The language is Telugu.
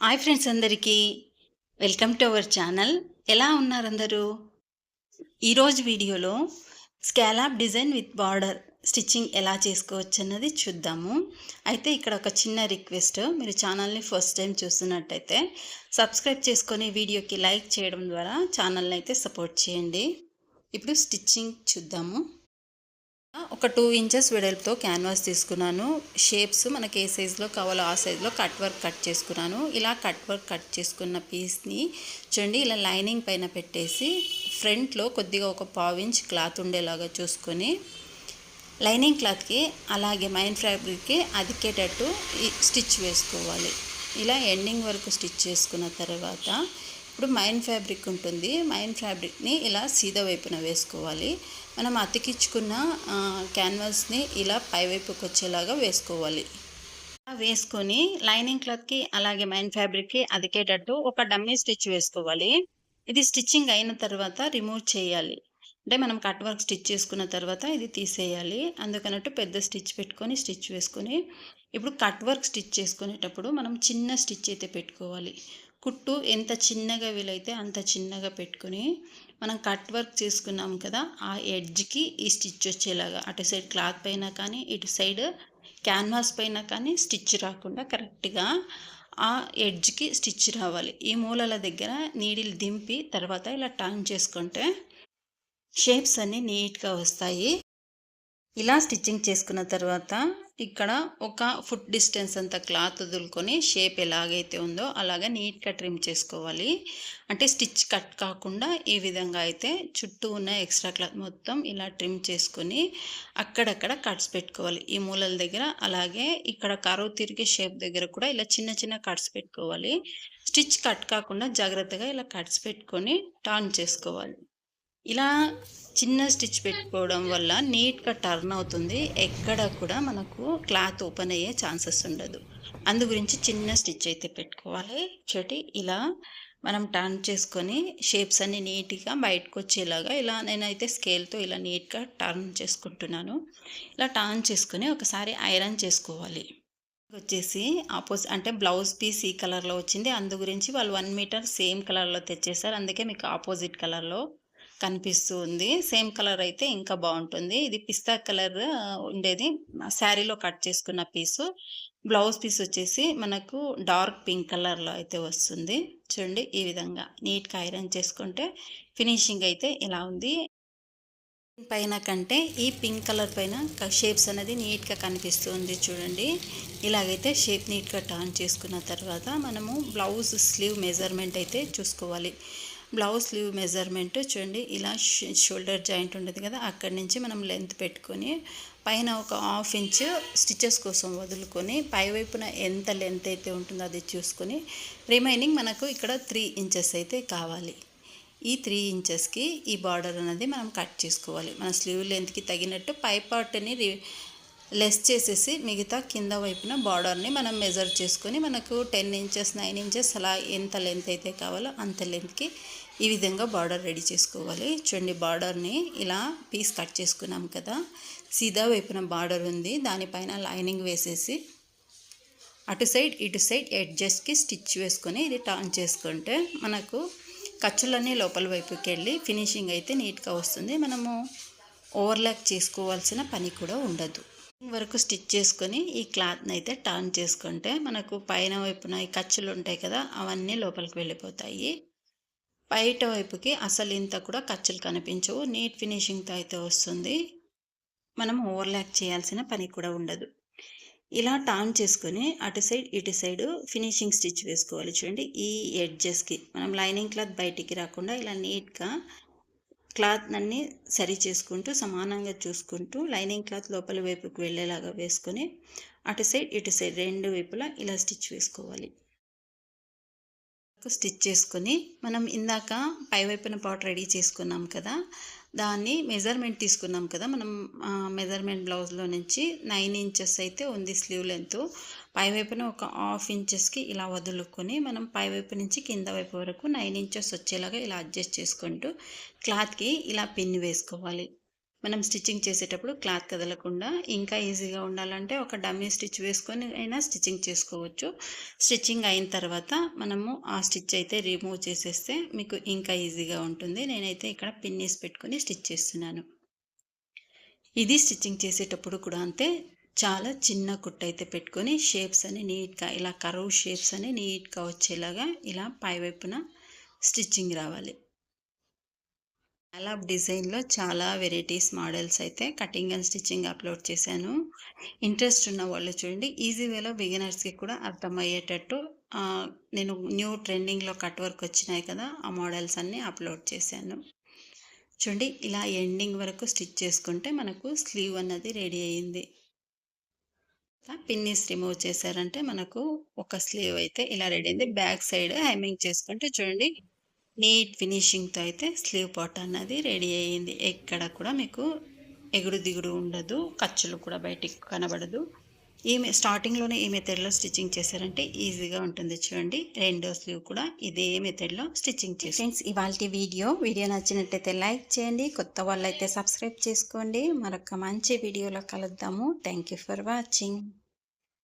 హాయ్ ఫ్రెండ్స్ అందరికీ వెల్కమ్ టు అవర్ ఛానల్. ఎలా ఉన్నారు అందరూ? ఈరోజు వీడియోలో scallop design with border stitching ఎలా చేసుకోవచ్చు అన్నది చూద్దాము. అయితే ఇక్కడ ఒక చిన్న రిక్వెస్ట్, మీరు ఛానల్ని ఫస్ట్ టైం చూస్తున్నట్టయితే సబ్స్క్రైబ్ చేసుకొని వీడియోకి లైక్ చేయడం ద్వారా ఛానల్ని అయితే సపోర్ట్ చేయండి. ఇప్పుడు స్టిచ్చింగ్ చూద్దాము. ఒక 2 ఇంచెస్ వెడల్పుతో క్యాన్వాస్ తీసుకున్నాను. షేప్స్ మనకి ఏ సైజులో కావాలో ఆ సైజులో కట్ వర్క్ కట్ చేసుకున్నాను. ఇలా కట్ వర్క్ కట్ చేసుకున్న పీస్ని చూడండి, ఇలా లైనింగ్ పైన పెట్టేసి ఫ్రంట్లో కొద్దిగా ఒక 1/2 ఇంచ్ క్లాత్ ఉండేలాగా చూసుకొని లైనింగ్ క్లాత్కి అలాగే మైన్ ఫ్యాబ్రిక్కి అదికేటట్టు స్టిచ్ వేసుకోవాలి. ఇలా ఎండింగ్ వరకు స్టిచ్ చేసుకున్న తర్వాత ఇప్పుడు మైన్ ఫ్యాబ్రిక్ ఉంటుంది. మైన్ ఫ్యాబ్రిక్ని ఇలా సీదా వైపున వేసుకోవాలి. మనం అతికించుకున్న క్యాన్వాస్ని ఇలా పైవైపుకి వచ్చేలాగా వేసుకోవాలి. వేసుకొని లైనింగ్ క్లాత్కి అలాగే మైన్ ఫ్యాబ్రిక్కి అదికేటట్టు ఒక డమ్మీ స్టిచ్ వేసుకోవాలి. ఇది స్టిచ్చింగ్ అయిన తర్వాత రిమూవ్ చేయాలి. అంటే మనం కట్ వర్క్ స్టిచ్ చేసుకున్న తర్వాత ఇది తీసేయాలి. అందుకన్నట్టు పెద్ద స్టిచ్ పెట్టుకొని స్టిచ్ వేసుకొని ఇప్పుడు కట్ వర్క్ స్టిచ్ చేసుకునేటప్పుడు మనం చిన్న స్టిచ్ అయితే పెట్టుకోవాలి. కుట్టు ఎంత చిన్నగా వీలైతే అంత చిన్నగా పెట్టుకొని మనం కట్ వర్క్ చేసుకున్నాం కదా, ఆ ఎడ్జ్కి ఈ స్టిచ్ వచ్చేలాగా అటు సైడ్ క్లాత్ పైన కానీ ఇటు సైడ్ క్యాన్వాస్ పైన కానీ స్టిచ్ రాకుండా కరెక్ట్గా ఆ ఎడ్జ్కి స్టిచ్ రావాలి. ఈ మూలల దగ్గర నీడిల్ దింపి తర్వాత ఇలా టర్న్ చేసుకుంటే షేప్స్ అన్నీ నీట్గా వస్తాయి. ఇలా స్టిచ్చింగ్ చేసుకున్న తర్వాత ఇక్కడ ఒక ఫుట్ డిస్టెన్స్ అంత క్లాత్ వదులుకొని షేప్ ఎలాగైతే ఉందో అలాగా నీట్గా ట్రిమ్ చేసుకోవాలి. అంటే స్టిచ్ కట్ కాకుండా ఈ విధంగా అయితే చుట్టూ ఉన్న ఎక్స్ట్రా క్లాత్ మొత్తం ఇలా ట్రిమ్ చేసుకొని అక్కడక్కడ కట్స్ పెట్టుకోవాలి. ఈ మూలల దగ్గర అలాగే ఇక్కడ కరువు తిరిగే షేప్ దగ్గర కూడా ఇలా చిన్న చిన్న కట్స్ పెట్టుకోవాలి. స్టిచ్ కట్ కాకుండా జాగ్రత్తగా ఇలా కట్స్ పెట్టుకొని టర్న్ చేసుకోవాలి. ఇలా చిన్న స్టిచ్ పెట్టుకోవడం వల్ల నీట్గా టర్న్ అవుతుంది. ఎక్కడ కూడా మనకు క్లాత్ ఓపెన్ అయ్యే ఛాన్సెస్ ఉండదు. అందు గురించి చిన్న స్టిచ్ అయితే పెట్టుకోవాలి. చూడండి, ఇలా మనం టర్న్ చేసుకొని షేప్స్ అన్ని నీట్గా బయటకు వచ్చేలాగా ఇలా నేనైతే స్కేల్తో ఇలా నీట్గా టర్న్ చేసుకుంటున్నాను. ఇలా టర్న్ చేసుకొని ఒకసారి ఐరన్ చేసుకోవాలి. వచ్చేసి అంటే బ్లౌజ్ పీస్ ఈ కలర్లో వచ్చింది. అందు గురించి వాళ్ళు 1 మీటర్ సేమ్ కలర్లో తెచ్చేసారు. అందుకే మీకు ఆపోజిట్ కలర్లో కనిపిస్తూ ఉంది. సేమ్ కలర్ అయితే ఇంకా బాగుంటుంది. ఇది పిస్తా కలర్ ఉండేది శారీలో కట్ చేసుకున్న పీసు. బ్లౌజ్ పీస్ వచ్చేసి మనకు డార్క్ పింక్ కలర్లో అయితే వస్తుంది. చూడండి, ఈ విధంగా నీట్గా ఐరన్ చేసుకుంటే ఫినిషింగ్ అయితే ఇలా ఉంది. పైన కంటే ఈ పింక్ కలర్ పైన షేప్స్ అనేది నీట్గా కనిపిస్తుంది. చూడండి, ఇలాగైతే షేప్ నీట్గా టర్న్ చేసుకున్న తర్వాత మనము బ్లౌజ్ స్లీవ్ మెజర్మెంట్ అయితే చూసుకోవాలి. బ్లౌజ్ స్లీవ్ మెజర్మెంట్ చూడండి, ఇలా షోల్డర్ జాయింట్ ఉంటుంది కదా, అక్కడి నుంచి మనం లెంత్ పెట్టుకొని పైన ఒక 1/2 ఇంచ్ స్టిచెస్ కోసం వదులుకొని పైవైపున ఎంత లెంత్ అయితే ఉంటుందో అది చూసుకొని రిమైనింగ్ మనకు ఇక్కడ 3 ఇంచెస్ అయితే కావాలి. ఈ 3 ఇంచెస్కి ఈ బార్డర్ అనేది మనం కట్ చేసుకోవాలి. మన స్లీవ్ లెంత్కి తగినట్టు పై పార్ట్ని లెస్ చేసేసి మిగతా కింద వైపున బార్డర్ని మనం మెజర్ చేసుకొని మనకు 10 ఇంచెస్ 9 ఇంచెస్ అలా ఎంత లెంత్ అయితే కావాలో అంత లెంత్కి ఈ విధంగా బార్డర్ రెడీ చేసుకోవాలి. చూడండి, బార్డర్ని ఇలా పీస్ కట్ చేసుకున్నాం కదా, సీదా వైపున బార్డర్ ఉంది, దానిపైన లైనింగ్ వేసేసి అటు సైడ్ ఇటు సైడ్ ఎడ్జెస్కి స్టిచ్ వేసుకొని ఇది టర్న్ చేసుకుంటే మనకు ఖర్చులన్నీ లోపల వైపుకి వెళ్ళి ఫినిషింగ్ అయితే నీట్గా వస్తుంది. మనము ఓవర్లాక్ చేసుకోవాల్సిన పని కూడా ఉండదు. వరకు స్టిచ్ చేసుకొని ఈ క్లాత్ని అయితే టర్న్ చేసుకుంటే మనకు పైన వైపున ఈ ఖర్చులు ఉంటాయి కదా, అవన్నీ లోపలికి వెళ్ళిపోతాయి. బయట వైపుకి అసలు ఇంత కూడా ఖర్చులు కనిపించవు. నీట్ ఫినిషింగ్తో అయితే వస్తుంది. మనం ఓవర్లాక్ చేయాల్సిన పని కూడా ఉండదు. ఇలా టర్న్ చేసుకొని అటు సైడ్ ఇటు సైడ్ ఫినిషింగ్ స్టిచ్ వేసుకోవాలి. చూడండి, ఈ ఎడ్జెస్కి మనం లైనింగ్ క్లాత్ బయటికి రాకుండా ఇలా నీట్గా క్లాత్ అన్నీ సరి చేసుకుంటూ సమానంగా చూసుకుంటూ లైనింగ్ క్లాత్ లోపల వైపుకి వెళ్ళేలాగా వేసుకొని అటు సైడ్ ఇటు సైడ్ 2 వైపులా ఇలా స్టిచ్ వేసుకోవాలి. స్టిచ్ చేసుకొని మనం ఇందాక పై వైపున పార్ట్ రెడీ చేసుకున్నాం కదా, దాన్ని మెజర్మెంట్ తీసుకున్నాం కదా మనం. మెజర్మెంట్ బ్లౌజ్లో నుంచి 9 ఇంచెస్ అయితే ఉంది స్లీవ్ లెంత్. పైవైపున ఒక 1/2 ఇంచెస్కి ఇలా వదులుకొని మనం పైవైపు నుంచి కింద వైపు వరకు 9 ఇంచెస్ వచ్చేలాగా ఇలా అడ్జస్ట్ చేసుకుంటూ క్లాత్కి ఇలా పిన్ వేసుకోవాలి. మనం స్టిచ్చింగ్ చేసేటప్పుడు క్లాత్ కదలకుండా ఇంకా ఈజీగా ఉండాలంటే ఒక డమ్మీ స్టిచ్ వేసుకొని అయినా స్టిచ్చింగ్ చేసుకోవచ్చు. స్టిచ్చింగ్ అయిన తర్వాత మనము ఆ స్టిచ్ అయితే రిమూవ్ చేసేస్తే మీకు ఇంకా ఈజీగా ఉంటుంది. నేనైతే ఇక్కడ పిన్నీస్ పెట్టుకొని స్టిచ్ చేస్తున్నాను. ఇది స్టిచ్చింగ్ చేసేటప్పుడు కూడా అంతే. చాలా చిన్న కుట్టయితే పెట్టుకొని షేప్స్ అని నీట్‌గా ఇలా కర్వ్ షేప్స్ అని నీట్‌గా వచ్చేలాగా ఇలా పైవైపున స్టిచ్చింగ్ రావాలి. స్కాలప్ డిజైన్‌లో చాలా వెరైటీస్ మోడల్స్ అయితే కటింగ్ అండ్ స్టిచ్చింగ్ అప్‌లోడ్ చేశాను. ఇంట్రెస్ట్ ఉన్న వాళ్ళు చూడండి. ఈజీ వేలో బిగినర్స్‌కి కూడా అర్థమయ్యేటట్టు నేను న్యూ ట్రెండింగ్‌లో కట్ వర్క్ వచ్చినాయి కదా! ఆ మోడల్స్ అన్నీ అప్‌లోడ్ చేశాను. చూడండి ఇలా ఎండింగ్ వరకు స్టిచ్ చేసుకుంటే మనకు స్లీవ్ అన్నది రెడీ అయింది. పిన్నీస్ రిమూవ్ చేశారంటే మనకు ఒక స్లీవ్ అయితే ఇలా రెడీ అయింది. బ్యాక్ సైడ్ హెమ్మింగ్ చేసుకుంటే చూడండి నీట్ ఫినిషింగ్‌తో అయితే స్లీవ్ పార్ట్ అన్నది రెడీ అయ్యింది. ఎక్కడ కూడా మీకు ఎగుడు దిగుడు ఉండదు. ఖర్చులు కూడా బయటికి కనబడదు. స్టార్టింగ్‌లోనే ఈ మెథడ్‌లో స్టిచ్చింగ్ చేశారంటే ఈజీగా ఉంటుంది చూడండి. రెండో స్లీవ్ కూడా ఇదే మెథడ్‌లో స్టిచ్చింగ్ ఫ్రెండ్స్ ఇవాల్టి వీడియో నచ్చినట్టయితే లైక్ చేయండి. కొత్త వాళ్ళైతే సబ్స్క్రైబ్ చేసుకోండి. మరొక మంచి వీడియోలో కలుద్దాము. Thank you for watching.